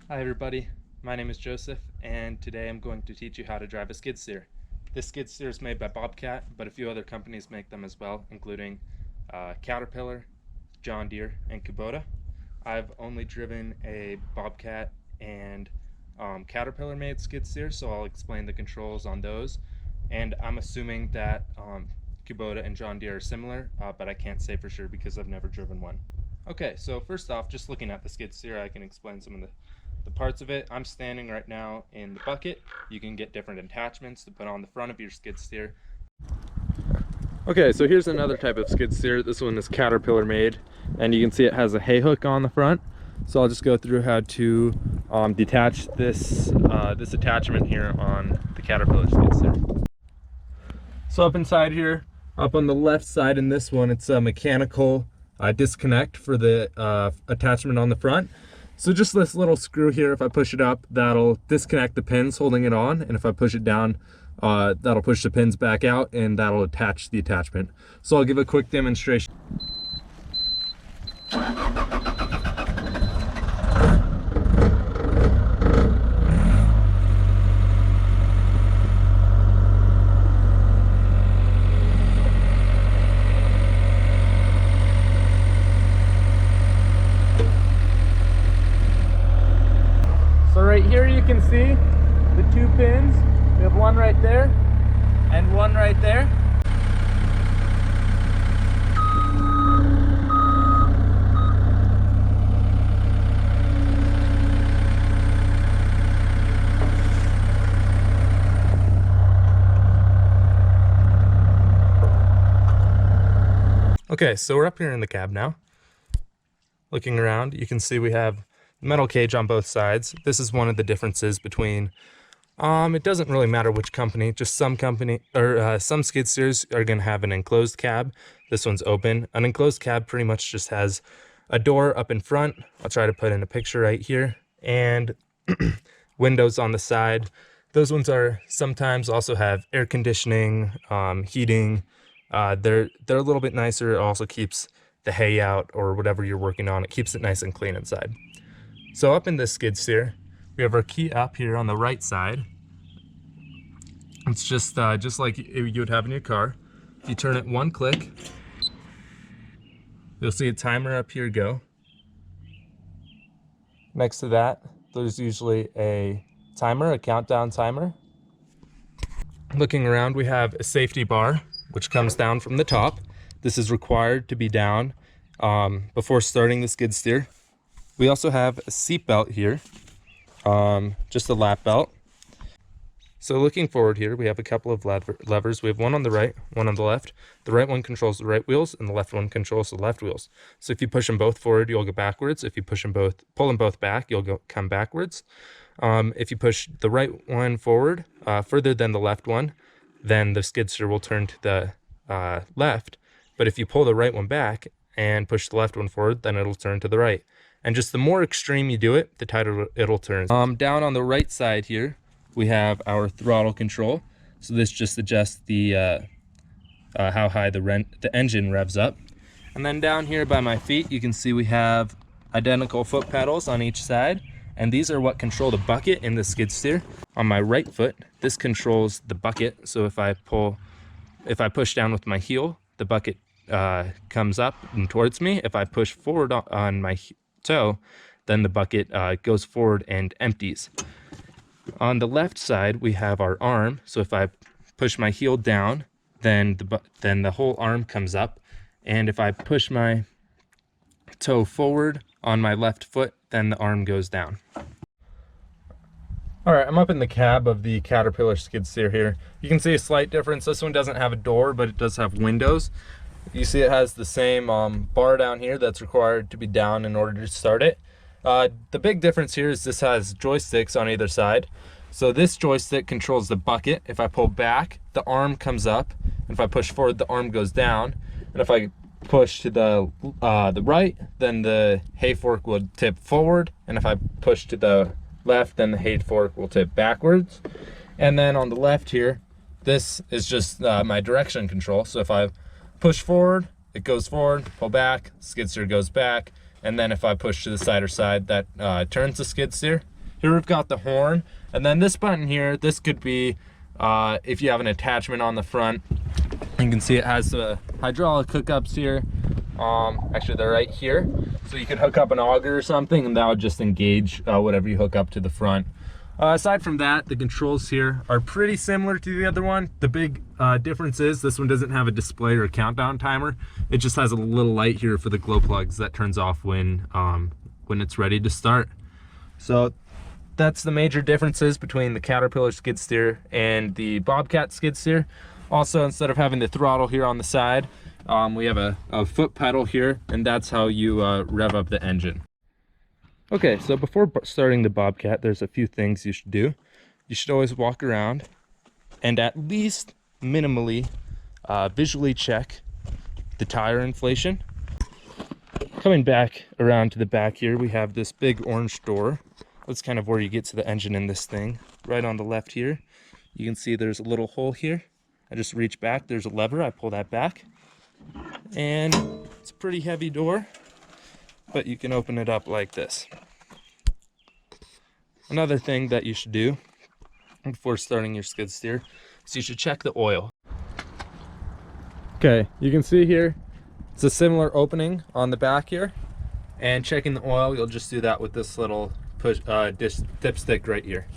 Hi everybody, my name is Joseph and today I'm going to teach you how to drive a skid steer. This skid steer is made by Bobcat, but a few other companies make them as well, including Caterpillar, John Deere, and Kubota. I've only driven a Bobcat and Caterpillar made skid steer, so I'll explain the controls on those. And I'm assuming that Kubota and John Deere are similar, but I can't say for sure because I've never driven one. Okay, so first off, just looking at the skid steer, I can explain some of the parts of it. I'm standing right now in the bucket. You can get different attachments to put on the front of your skid steer. Okay, so here's another type of skid steer. This one is Caterpillar made, and you can see it has a hay hook on the front. So I'll just go through how to detach this this attachment here on the Caterpillar skid steer. So up inside here, up on the left side in this one, it's a mechanical disconnect for the attachment on the front. So just this little screw here, if I push it up, that'll disconnect the pins holding it on, and if I push it down, that'll push the pins back out and that'll attach the attachment. So I'll give a quick demonstration. So right here you can see the two pins. We have one right there and one right there. Okay, so we're up here in the cab now. Looking around, you can see we have metal cage on both sides. This is one of the differences between it doesn't really matter which company, just some skid steers are going to have an enclosed cab. This one's open. An enclosed cab pretty much just has a door up in front. I'll try to put in a picture right here, and windows on the side. Those ones are sometimes also have air conditioning, heating. They're a little bit nicer. It also keeps the hay out or whatever you're working on. It keeps it nice and clean inside. So up in this skid steer, we have our key up here on the right side. It's just like you would have in your car. If you turn it one click, you'll see a timer up here go. Next to that, there's usually a timer, a countdown timer. Looking around, we have a safety bar, which comes down from the top. This is required to be down before starting the skid steer. We also have a seat belt here, just a lap belt. So looking forward here, we have a couple of levers. We have one on the right, one on the left. The right one controls the right wheels, and the left one controls the left wheels. So if you push them both forward, you'll go backwards. If you pull them both back, you'll come backwards. If you push the right one forward further than the left one, then the skid steer will turn to the left. But if you pull the right one back and push the left one forward, then it'll turn to the right. And just the more extreme you do it, the tighter it'll turn. Down on the right side here, we have our throttle control. So this just adjusts the how high the engine revs up. And then down here by my feet, you can see we have identical foot pedals on each side. And these are what control the bucket in the skid steer. On my right foot, this controls the bucket. So if I push down with my heel, the bucket comes up and towards me. If I push forward on my toe, then the bucket goes forward and empties. On the left side, we have our arm. So if I push my heel down, then the whole arm comes up. And if I push my toe forward on my left foot, then the arm goes down. All right, I'm up in the cab of the Caterpillar skid steer here. You can see a slight difference. This one doesn't have a door, but it does have windows. You see it has the same bar down here that's required to be down in order to start it. The big difference here is this has joysticks on either side. So this joystick controls the bucket. If I pull back, the arm comes up. And if I push forward, the arm goes down. And if I push to the right, then the hay fork will tip forward. And if I push to the left, then the hay fork will tip backwards. And then on the left here, this is just my direction control. So if I push forward, it goes forward, pull back, skid steer goes back, and then if I push to the side or side, that turns the skid steer. Here we've got the horn, and then this button here, this could be if you have an attachment on the front. You can see it has the hydraulic hookups here. Actually they're right here, so you can hook up an auger or something and that would just engage whatever you hook up to the front. Aside from that, the controls here are pretty similar to the other one. The big difference is this one doesn't have a display or a countdown timer. It just has a little light here for the glow plugs that turns off when it's ready to start. So that's the major differences between the Caterpillar skid steer and the Bobcat skid steer. Also, instead of having the throttle here on the side, we have a foot pedal here, and that's how you rev up the engine. Okay, so before starting the Bobcat, there's a few things you should do. You should always walk around and at least minimally visually check the tire inflation. Coming back around to the back here, we have this big orange door. That's kind of where you get to the engine in this thing. Right on the left here, you can see there's a little hole here. I just reach back, there's a lever, I pull that back. And it's a pretty heavy door, but you can open it up like this. Another thing that you should do before starting your skid steer is you should check the oil. Okay, you can see here, it's a similar opening on the back here. And checking the oil, you'll just do that with this little push dipstick right here.